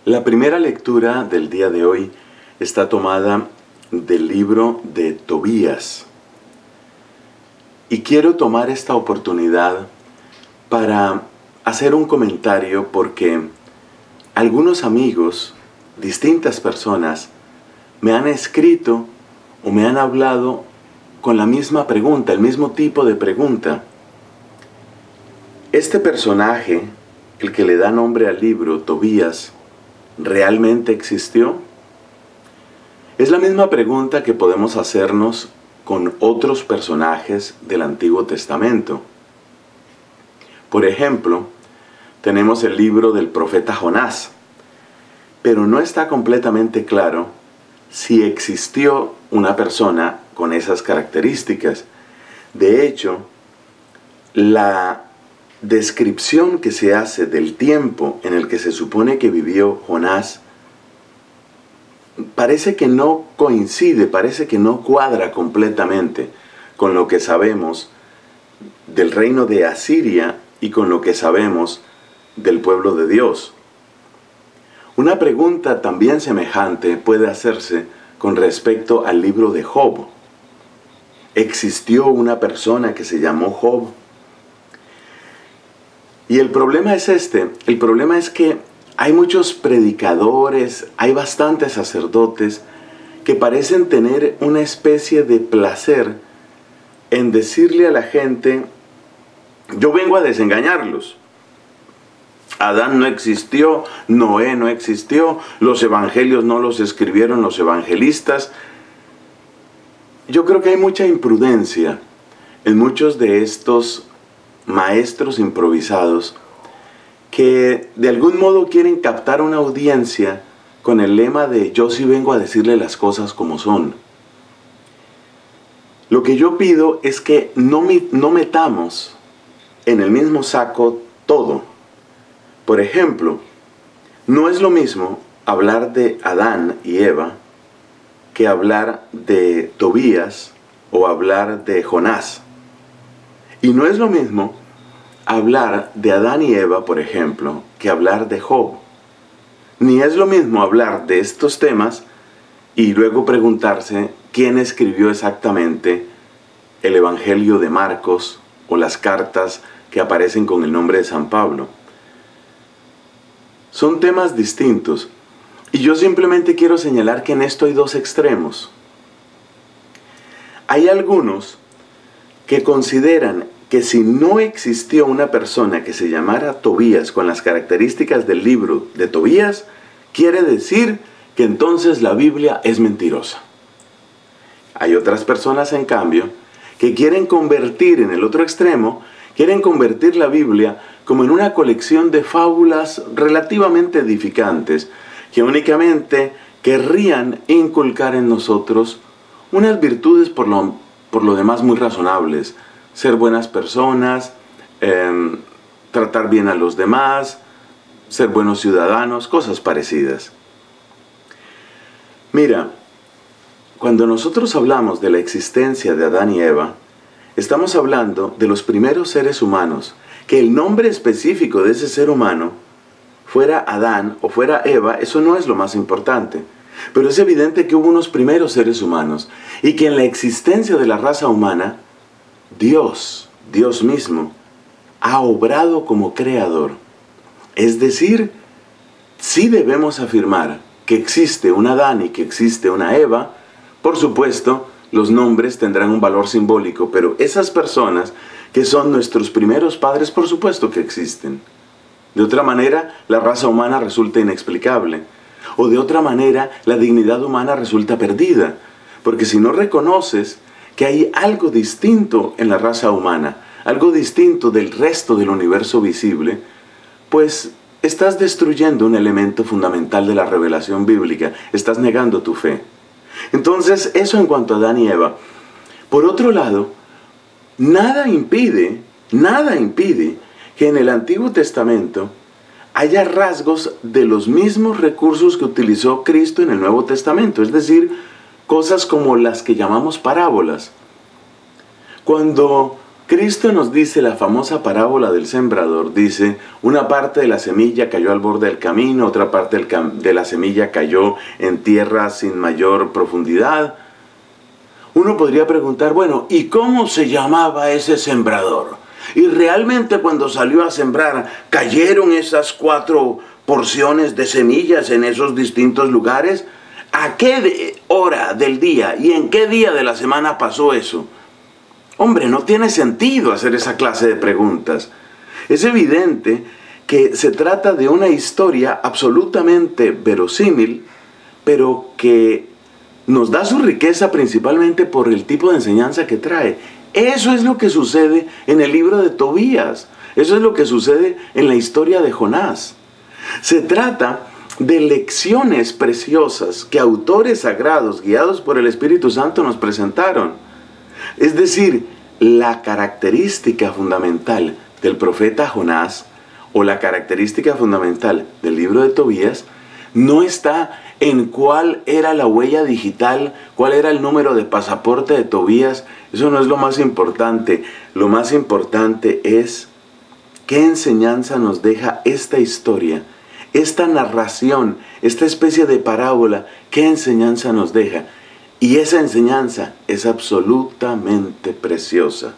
La primera lectura del día de hoy está tomada del libro de Tobías. Y quiero tomar esta oportunidad para hacer un comentario porque algunos amigos, distintas personas, me han escrito o me han hablado con la misma pregunta, el mismo tipo de pregunta. Este personaje, el que le da nombre al libro, Tobías, ¿realmente existió? Es la misma pregunta que podemos hacernos con otros personajes del Antiguo Testamento. Por ejemplo, tenemos el libro del profeta Jonás, pero no está completamente claro si existió una persona con esas características. De hecho, la descripción que se hace del tiempo en el que se supone que vivió Jonás parece que no coincide, parece que no cuadra completamente con lo que sabemos del reino de Asiria y con lo que sabemos del pueblo de Dios. Una pregunta también semejante puede hacerse con respecto al libro de Job. ¿Existió una persona que se llamó Job? Y el problema es el problema es que hay muchos predicadores, hay bastantes sacerdotes que parecen tener una especie de placer en decirle a la gente: yo vengo a desengañarlos. Adán no existió, Noé no existió, los evangelios no los escribieron los evangelistas. Yo creo que hay mucha imprudencia en muchos de estos maestros improvisados que de algún modo quieren captar una audiencia con el lema de yo sí vengo a decirle las cosas como son. Lo que yo pido es que no metamos en el mismo saco todo. Por ejemplo, no es lo mismo hablar de Adán y Eva que hablar de Tobías o hablar de Jonás. Y no es lo mismo hablar de Adán y Eva, por ejemplo, que hablar de Job. Ni es lo mismo hablar de estos temas y luego preguntarse quién escribió exactamente el Evangelio de Marcos o las cartas que aparecen con el nombre de San Pablo. Son temas distintos y yo simplemente quiero señalar que en esto hay dos extremos. Hay algunos que consideran que si no existió una persona que se llamara Tobías con las características del libro de Tobías, quiere decir que entonces la Biblia es mentirosa. Hay otras personas, en cambio, que quieren convertir en el otro extremo, quieren convertir la Biblia como en una colección de fábulas relativamente edificantes, que únicamente querrían inculcar en nosotros unas virtudes por lo demás muy razonables: ser buenas personas, tratar bien a los demás, ser buenos ciudadanos, cosas parecidas. Mira, cuando nosotros hablamos de la existencia de Adán y Eva, estamos hablando de los primeros seres humanos. Que el nombre específico de ese ser humano fuera Adán o fuera Eva, eso no es lo más importante. Pero es evidente que hubo unos primeros seres humanos y que en la existencia de la raza humana, Dios mismo, ha obrado como creador. Es decir, sí debemos afirmar que existe un Adán y que existe una Eva. Por supuesto, los nombres tendrán un valor simbólico, pero esas personas que son nuestros primeros padres, por supuesto que existen. De otra manera, la raza humana resulta inexplicable. O de otra manera, la dignidad humana resulta perdida. Porque si no reconoces que hay algo distinto en la raza humana, algo distinto del resto del universo visible, pues estás destruyendo un elemento fundamental de la revelación bíblica, estás negando tu fe. Entonces, eso en cuanto a Adán y Eva. Por otro lado, nada impide que en el Antiguo Testamento haya rasgos de los mismos recursos que utilizó Cristo en el Nuevo Testamento, es decir, cosas como las que llamamos parábolas. Cuando Cristo nos dice la famosa parábola del sembrador. Dice, una parte de la semilla cayó al borde del camino, otra parte de la semilla cayó en tierra sin mayor profundidad. Uno podría preguntar, bueno, ¿y cómo se llamaba ese sembrador? Y realmente cuando salió a sembrar, ¿cayeron esas 4 porciones de semillas en esos distintos lugares? ¿A qué hora del día y en qué día de la semana pasó eso? Hombre, no tiene sentido hacer esa clase de preguntas. Es evidente que se trata de una historia absolutamente verosímil, pero que nos da su riqueza principalmente por el tipo de enseñanza que trae. Eso es lo que sucede en el libro de Tobías. Eso es lo que sucede en la historia de Jonás. Se trata de lecciones preciosas que autores sagrados, guiados por el Espíritu Santo, nos presentaron. Es decir, la característica fundamental del profeta Jonás, o la característica fundamental del libro de Tobías, no está en cuál era la huella digital, cuál era el número de pasaporte de Tobías. Eso no es lo más importante. Lo más importante es qué enseñanza nos deja esta historia, esta narración, esta especie de parábola. ¿Qué enseñanza nos deja? Y esa enseñanza es absolutamente preciosa.